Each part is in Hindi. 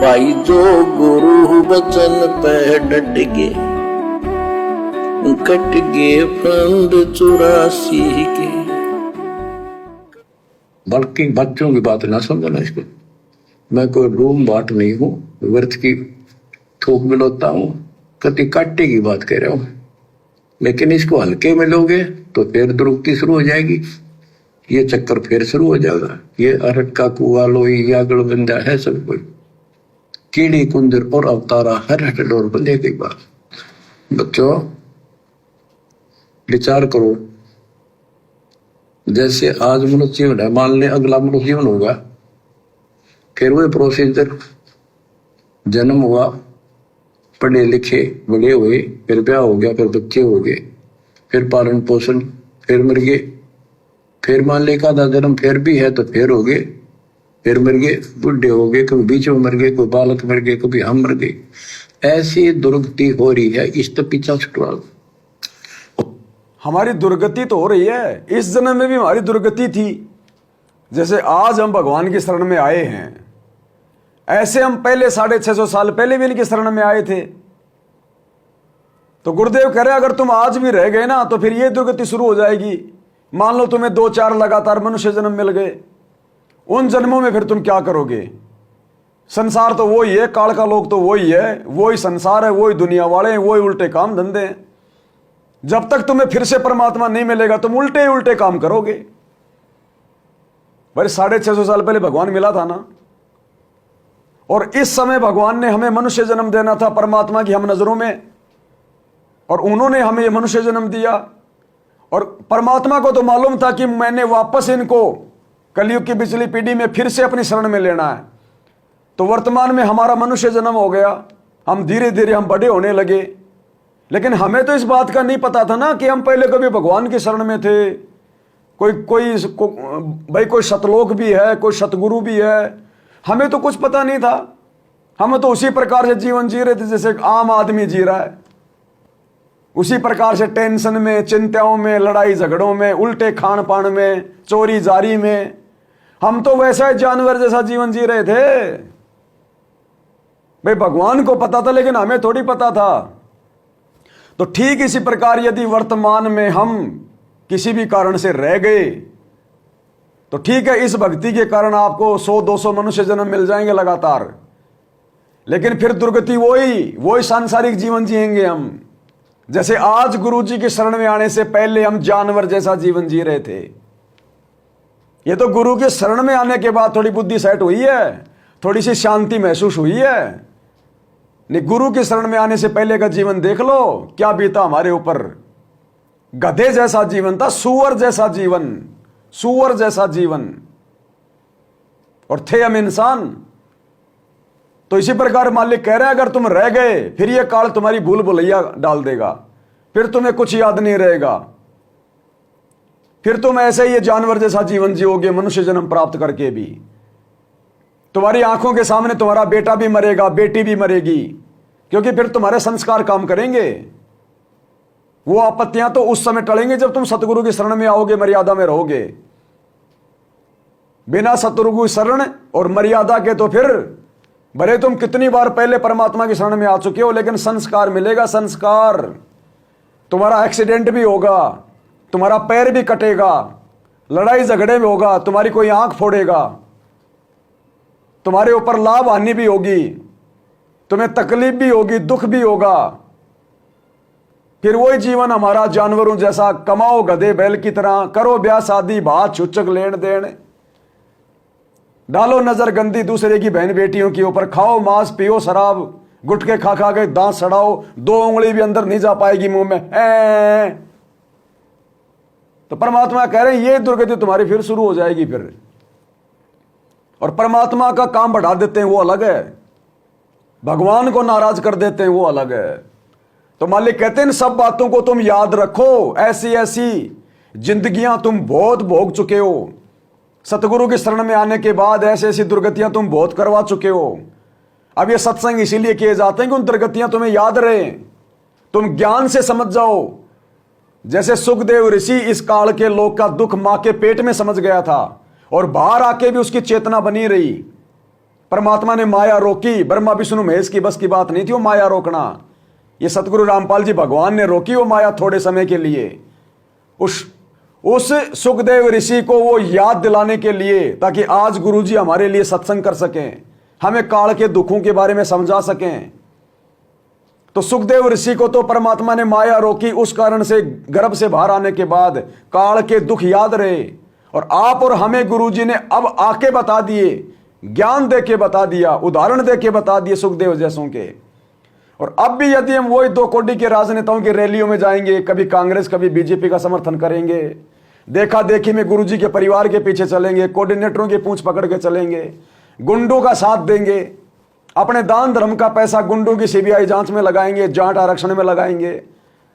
भाई जो गुरु बचन पे डट गे, कट गे फंद 84 के। बल्कि बच्चों की बात ना समझना इसको। मैं कोई रूम बाट नहीं हूं, वर्थ की थोक मिलोता हूं, कति काटे की बात कह रहा हूं। लेकिन इसको हल्के में लोगे तो फिर दुरुक्ति शुरू हो जाएगी, ये चक्कर फिर शुरू हो जाएगा। ये अरट का कुआ लोई या गड़बंदा है सब कोई, कीड़ी कुंदर और अवतारा हर हट डोर बंदे की बात। बच्चों विचार करो, जैसे आज मनुष्य जीवन है, मान ले अगला मनुष्य जीवन होगा, फिर वही प्रोसीजर, जन्म हुआ, पढ़े लिखे बड़े हुए, फिर ब्याह हो गया, फिर बच्चे हो गए, फिर पालन पोषण, फिर मर गए, फिर मान ले का आधा जन्म फिर भी है तो फिर हो गए, फिर मर गए, बुढ़े हो गए, कभी बीच में मर गए, कोई बालक मर गए, कभी हम मर गए। ऐसी दुर्गति हो रही है, इस तो पीछा छुटवा। हमारी दुर्गति तो हो रही है, इस जन्म में भी हमारी दुर्गति थी। जैसे आज हम भगवान की शरण में आए हैं, ऐसे हम पहले 650 साल पहले भी इनकी शरण में आए थे। तो गुरुदेव कह रहे अगर तुम आज भी रह गए ना तो फिर ये दुर्गति शुरू हो जाएगी। मान लो तुम्हें 2-4 लगातार मनुष्य जन्म मिल गए, उन जन्मों में फिर तुम क्या करोगे? संसार तो वही है, काल का लोक तो वही है, वही संसार है, वही दुनिया वाले हैं, वही उल्टे काम धंधे हैं। जब तक तुम्हें फिर से परमात्मा नहीं मिलेगा तुम उल्टे ही उल्टे काम करोगे। भाई 650 साल पहले भगवान मिला था ना, और इस समय भगवान ने हमें मनुष्य जन्म देना था परमात्मा की हम नजरों में, और उन्होंने हमें ये मनुष्य जन्म दिया। और परमात्मा को तो मालूम था कि मैंने वापस इनको कलयुग की पिछली पीढ़ी में फिर से अपनी शरण में लेना है। तो वर्तमान में हमारा मनुष्य जन्म हो गया, हम धीरे धीरे हम बड़े होने लगे। लेकिन हमें तो इस बात का नहीं पता था ना कि हम पहले कभी भगवान की शरण में थे। भाई कोई सतलोक भी है, कोई सतगुरु भी है, हमें तो कुछ पता नहीं था। हम तो उसी प्रकार से जीवन जी रहे थे जैसे एक आम आदमी जी रहा है, उसी प्रकार से टेंशन में, चिंताओं में, लड़ाई झगड़ों में, उल्टे खान पान में, चोरी जारी में, हम तो वैसा ही जानवर जैसा जीवन जी रहे थे। भाई भगवान को पता था लेकिन हमें थोड़ी पता था। तो ठीक इसी प्रकार यदि वर्तमान में हम किसी भी कारण से रह गए तो ठीक है, इस भक्ति के कारण आपको 100-200 मनुष्य जन्म मिल जाएंगे लगातार, लेकिन फिर दुर्गति वही सांसारिक जीवन जिएंगे हम। जैसे आज गुरु जी की शरण में आने से पहले हम जानवर जैसा जीवन जी रहे थे। ये तो गुरु के शरण में आने के बाद थोड़ी बुद्धि सेट हुई है, थोड़ी सी शांति महसूस हुई है। नहीं, गुरु के शरण में आने से पहले का जीवन देख लो क्या बीता हमारे ऊपर। गधे जैसा जीवन था, सुअर जैसा जीवन, सुअर जैसा जीवन, और थे हम इंसान। तो इसी प्रकार मालिक कह रहे हैं अगर तुम रह गए फिर यह काल तुम्हारी भूल भुलैया डाल देगा, फिर तुम्हें कुछ याद नहीं रहेगा, फिर तुम ऐसे ही जानवर जैसा जीवन जियोगे मनुष्य जन्म प्राप्त करके भी। तुम्हारी आंखों के सामने तुम्हारा बेटा भी मरेगा, बेटी भी मरेगी, क्योंकि फिर तुम्हारे संस्कार काम करेंगे। वो आपत्तियां तो उस समय टलेंगे जब तुम सतगुरु की शरण में आओगे, मर्यादा में रहोगे। बिना सतगुरु की शरण और मर्यादा के तो फिर भले तुम कितनी बार पहले परमात्मा की शरण में आ चुके हो, लेकिन संस्कार मिलेगा, संस्कार। तुम्हारा एक्सीडेंट भी होगा, तुम्हारा पैर भी कटेगा, लड़ाई झगड़े में होगा, तुम्हारी कोई आंख फोड़ेगा, तुम्हारे ऊपर लाभ हानि भी होगी, तुम्हें तकलीफ भी होगी, दुख भी होगा। फिर वही जीवन हमारा जानवरों जैसा, कमाओ गधे बैल की तरह, करो ब्याह शादी, बात छुचक लेन देन, डालो नजर गंदी दूसरे की बहन बेटियों के ऊपर, खाओ मांस, पियो शराब, गुटके खा खा के दांत सड़ाओ, 2 उंगली भी अंदर नहीं जा पाएगी मुंह में। तो परमात्मा कह रहे हैं ये दुर्गति तुम्हारी फिर शुरू हो जाएगी फिर। और परमात्मा का काम बढ़ा देते हैं वो अलग है, भगवान को नाराज कर देते हैं वो अलग है। तो मालिक कहते हैं इन सब बातों को तुम याद रखो, ऐसी ऐसी जिंदगियां तुम बहुत भोग चुके हो। सतगुरु की शरण में आने के बाद ऐसी ऐसी दुर्गतियां तुम बहुत करवा चुके हो। अब ये सत्संग इसीलिए किए जाते हैं कि उन दुर्गतियां तुम्हें याद रहे, तुम ज्ञान से समझ जाओ। जैसे सुखदेव ऋषि इस काल के लोक का दुख मां के पेट में समझ गया था और बाहर आके भी उसकी चेतना बनी रही। परमात्मा ने माया रोकी। ब्रह्मा विष्णु महेश की बस की बात नहीं थी वो माया रोकना। ये सतगुरु रामपाल जी भगवान ने रोकी वो माया थोड़े समय के लिए, उस सुखदेव ऋषि को वो याद दिलाने के लिए, ताकि आज गुरुजी हमारे लिए सत्संग कर सकें, हमें काल के दुखों के बारे में समझा सकें। तो सुखदेव ऋषि को तो परमात्मा ने माया रोकी, उस कारण से गर्भ से बाहर आने के बाद काल के दुख याद रहे। और आप और हमें गुरुजी ने अब आके बता दिए, ज्ञान दे के बता दिया, उदाहरण दे के बता दिए सुखदेव जैसों के। और अब भी यदि हम वही 2 कोड़ी के राजनेताओं की रैलियों में जाएंगे, कभी कांग्रेस कभी बीजेपी का समर्थन करेंगे, देखा देखी में गुरुजी के परिवार के पीछे चलेंगे, कोऑर्डिनेटरों की पूंछ पकड़ के चलेंगे, गुंडों का साथ देंगे, अपने दान धर्म का पैसा गुंडों की सीबीआई जांच में लगाएंगे, जाट आरक्षण में लगाएंगे,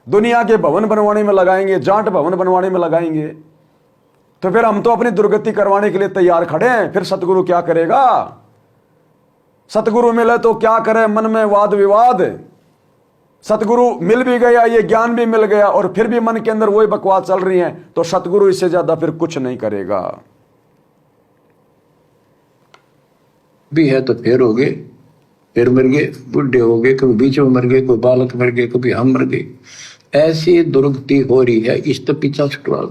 दुनिया के भवन बनवाने में लगाएंगे, जाट भवन बनवाने में लगाएंगे, तो फिर हम तो अपनी दुर्गति करवाने के लिए तैयार खड़े हैं। फिर सतगुरु क्या करेगा? सतगुरु मिले तो क्या करे, मन में वाद विवाद। सतगुरु मिल भी गया, ये ज्ञान भी मिल गया, और फिर भी मन के अंदर वही बकवास चल रही है, तो सतगुरु इससे ज्यादा फिर कुछ नहीं करेगा। भी है तो फिर हो गए, फिर मर गए, बुढ़े हो गए, कभी बीच में मर गए, कोई बालक मर गए, कभी हम मर गए। ऐसी दुर्गति हो रही है इस तो पीछा छुटवा।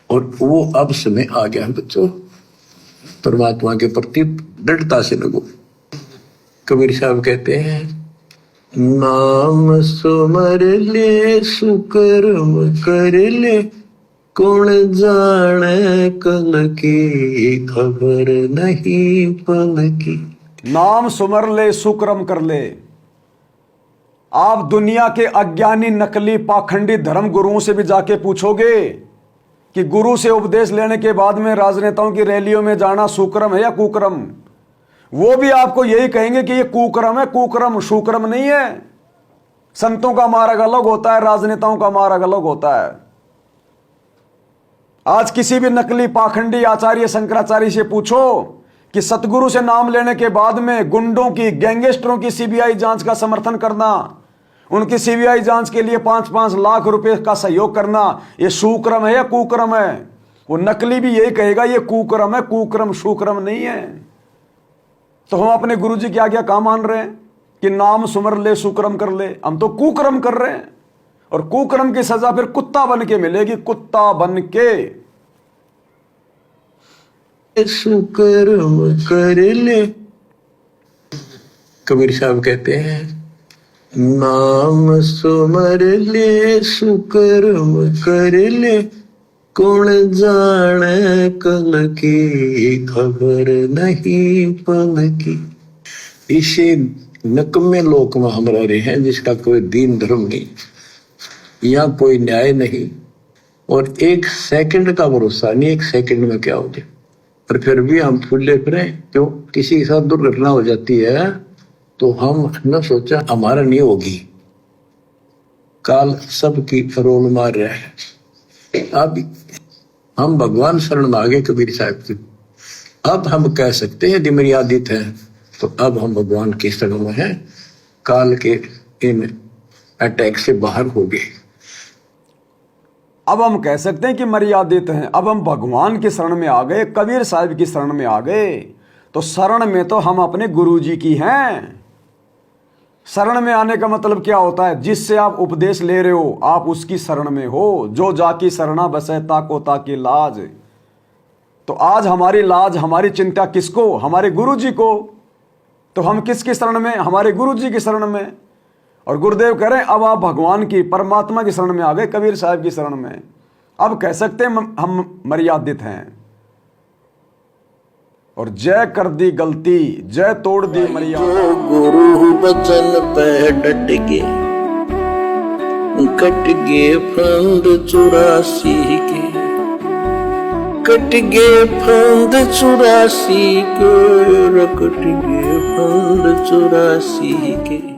और वो अब समय आ गया है बच्चों, परमात्मा के प्रति दृढ़ता से लगो। कबीर साहब कहते हैं, नाम सुमर ले सुकर्म कर ले, कौन जाने कल की खबर नहीं पल की। नाम सुमर ले सुकर्म कर ले। आप दुनिया के अज्ञानी नकली पाखंडी धर्म गुरुओं से भी जाके पूछोगे कि गुरु से उपदेश लेने के बाद में राजनेताओं की रैलियों में जाना सुकर्म है या कुकर्म, वो भी आपको यही कहेंगे कि ये कुकर्म है, कुकर्म सुकर्म नहीं है। संतों का मार्ग अलग होता है, राजनेताओं का मार्ग अलग होता है। आज किसी भी नकली पाखंडी आचार्य शंकराचार्य से पूछो कि सतगुरु से नाम लेने के बाद में गुंडों की, गैंगस्टरों की सीबीआई जांच का समर्थन करना, उनकी सीबीआई जांच के लिए 5-5 लाख रुपए का सहयोग करना, ये सुक्रम है या कुक्रम है? वो नकली भी यही कहेगा ये कुक्रम है, कुक्रम सुक्रम नहीं है। तो हम अपने गुरुजी की आज्ञा कहां मान रहे हैं कि नाम सुमर ले सुक्रम कर ले? हम तो कुक्रम कर रहे हैं, और कुक्रम की सजा फिर कुत्ता बन के मिलेगी, कुत्ता बन के। सुकर्म कर ले, कबीर साहब कहते हैं, नाम सुमर ले सुकर्म कर ले, कौन जाने कल की खबर नहीं पल की। इसे नकमे लोक में हम रह रहे हैं जिसका कोई दीन धर्म नहीं, यहाँ कोई न्याय नहीं, और 1 सेकंड का भरोसा नहीं, 1 सेकंड में क्या हो जाए। और फिर भी हम फूले फिरे, क्यों? किसी के साथ दुर्घटना हो जाती है तो हम न सोचा हमारा नहीं होगी, काल सबकी रोल मार रहा है। अब हम भगवान शरण में आ गए कबीर साहब की। अब हम कह सकते हैं यदि मेरी आदत है तो अब हम भगवान की शरण में हैं, काल के इन अटैक से बाहर हो गए। अब हम कह सकते हैं कि मर्यादित हैं, अब हम भगवान की शरण में आ गए, कबीर साहब की शरण में आ गए। तो शरण में तो हम अपने गुरुजी की हैं। शरण में आने का मतलब क्या होता है? जिससे आप उपदेश ले रहे हो आप उसकी शरण में हो। जो जाकी शरणा बसे ताको ताकी लाज। तो आज हमारी लाज, हमारी चिंता किसको? हमारे गुरुजी को। तो हम किसकी शरण में? हमारे गुरुजी की शरण में। और गुरुदेव कह रहे हैं अब आप भगवान की, परमात्मा की शरण में आ गए, कबीर साहब की शरण में। अब कह सकते हैं हम मर्यादित हैं। और जय कर दी गलती, जय तोड़ दी मर्यादा। गुरु बचन पे डट के कट गए फंद 84 के, कट गए फंद 84 के, कट गए फंद 84 के।